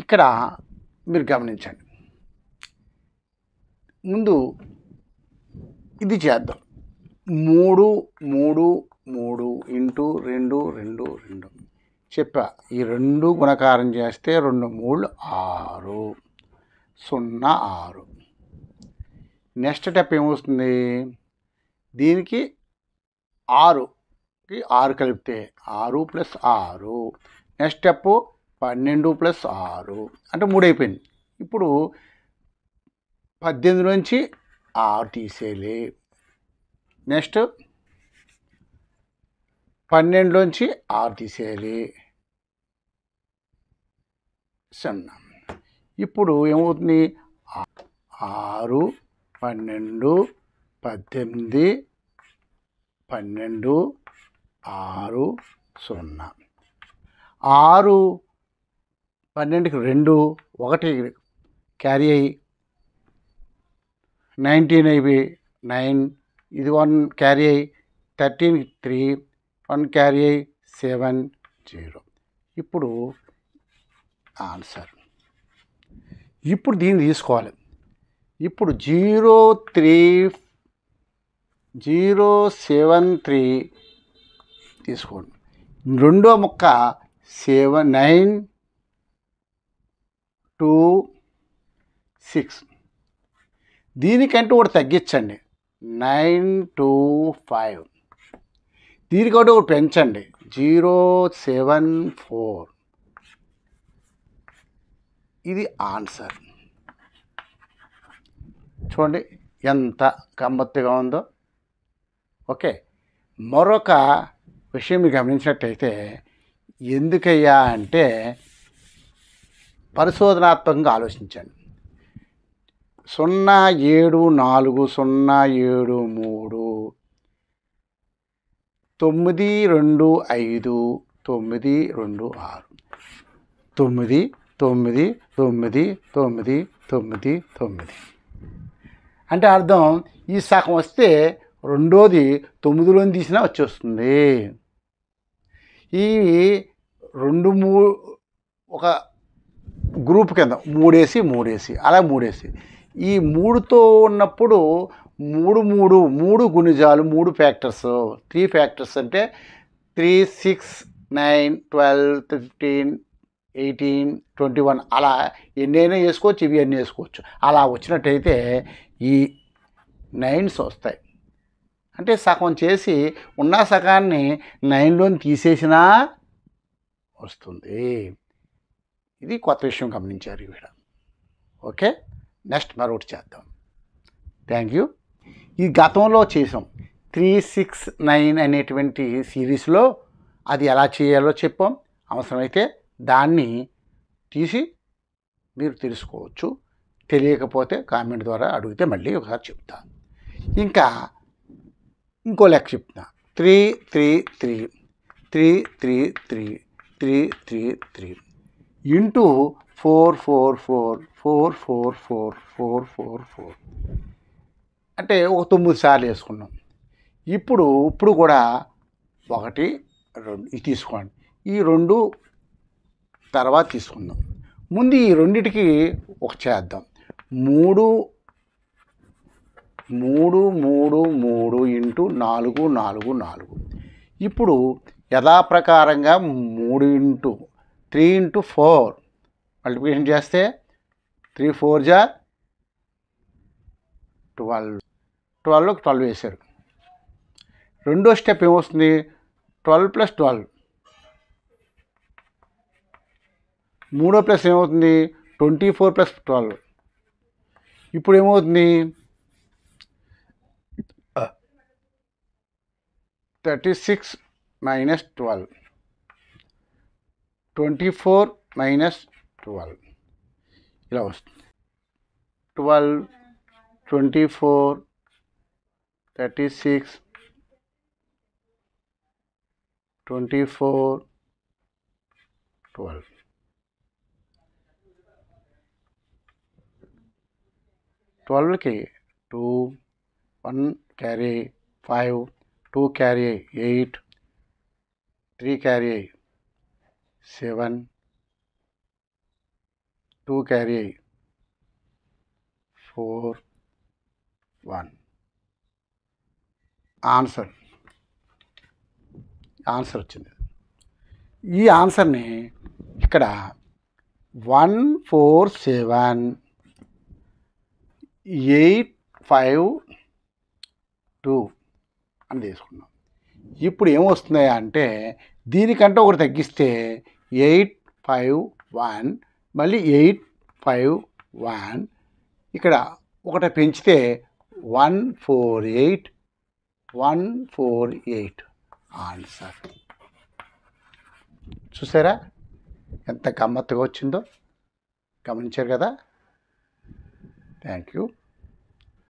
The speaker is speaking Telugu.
ఇక్కడ మీరు గమనించండి. ముందు ఇది చేద్దాం. 3 3 3 ఇంటూ 2 2 2 చెప్పా. ఈ 2 గుణకారం చేస్తే 2 3 6 0 6. నెక్స్ట్ స్టెప్ ఏమొస్తుంది? దీనికి 6కి 6 కలిపితే 6 + 6. నెక్స్ట్ స్టెప్ 12 + 6 అంటే 3 అయిపోయింది. ఇప్పుడు 18 నుంచి 6 తీసేయాలి. నెక్స్ట్ 12లోంచి 6 తీసేయాలి. 0. ఇప్పుడు ఏమవుతుంది? 6 12 18 12 6 0. 6 12కి 2 1 క్యారీ అయ్యి 19 అయిపోయి 9. ఇది 1 క్యారీ అయ్యి 13కి 3 1 క్యారీ అయ్యి 7 0. ఇప్పుడు ఆన్సర్. ఇప్పుడు దీన్ని తీసుకోవాలి. ఇప్పుడు 03073 తీసుకోండి. రెండో ముక్క 926. దీనికంటే ఒకటి తగ్గించండి. 925. దీనికంటే ఒకటి పెంచండి. 074. ఇది ఆన్సర్. చూడండి ఎంత గమ్మత్తుగా ఉందో. ఓకే, మరొక విషయం మీరు గమనించినట్టయితే, ఎందుకయ్యా అంటే పరిశోధనాత్మకంగా ఆలోచించండి. 074 073 925 926 9 9 9 9 9 9. అంటే అర్థం ఈ సగం వస్తే రెండోది 9లోని తీసినా వచ్చేస్తుంది. ఇవి 2 3 ఒక గ్రూప్ కింద 3 అలా 3 ఈ 3తో ఉన్నప్పుడు 3 గుణిజాలు 3 ఫ్యాక్టర్స్ 3 ఫ్యాక్టర్స్ అంటే 3 6 9 12 15 18 21 అలా ఎన్నైనా వేసుకోవచ్చు. ఇవి అన్నీ వేసుకోవచ్చు. అలా వచ్చినట్టయితే ఈ 9s వస్తాయి. అంటే సగం చేసి ఉన్న సగాన్ని 9లోని తీసేసినా వస్తుంది. ఇది కొత్త విషయం గమనించారు ఈవిడ. ఓకే, నెక్స్ట్ మరొకటి చేద్దాం. Thank you. ఈ గతంలో చేసాం 3 6 9 అనేటువంటి సిరీస్లో. అది ఎలా చేయాలో చెప్పాం. అవసరమైతే దాన్ని తీసి మీరు తెలుసుకోవచ్చు. తెలియకపోతే కామెంట్ ద్వారా అడిగితే మళ్ళీ ఒకసారి చెప్తాను. ఇంకా ఇంకో లెక్క చెప్తున్నా. 3 3 3 3 3 3 3 3 3 ఇంటూ 4 4 4 4 4 4 4 4 4 అంటే ఒక 9 సార్లు వేసుకున్నాం. ఇప్పుడు కూడా 1 2 ఇది తీసుకోండి. ఈ 2 తర్వాత తీసుకుందాం. ముందు ఈ రెండిటికి ఒక చేద్దాం. 3 3 3 3 ఇంటూ 4 4 4. ఇప్పుడు యథాప్రకారంగా 3 ఇంటూ 3 ఇంటూ 4 మల్టిప్లికేషన్ చేస్తే 3 4 జా 12. 12కి 12 వేశారు. రెండో స్టెప్ ఏమొస్తుంది? 12 + 12. మూడో ప్లస్ ఏమవుతుంది? 24 + 12. ఇప్పుడు ఏమవుతుంది? 36 - 12. 24 - 12 ఇలా వస్తుంది. 12 24 36 24 12. 12కి 2 1 carry 5 2 carry 8 3 carry 7 2 carry 4 1 answer వచ్చింది. ఈ ఆన్సర్ని ఇక్కడ 147852 అని తీసుకున్నాం. ఇప్పుడు ఏమొస్తుంది అంటే దీనికంటే ఒకటి తగ్గిస్తే 851 మళ్ళీ 851 ఇక్కడ ఒకటి పెంచితే 148 ఆన్సర్. చూసారా ఎంత గమ్మత్తుగా వచ్చిందో, గమనించారు కదా. Thank you.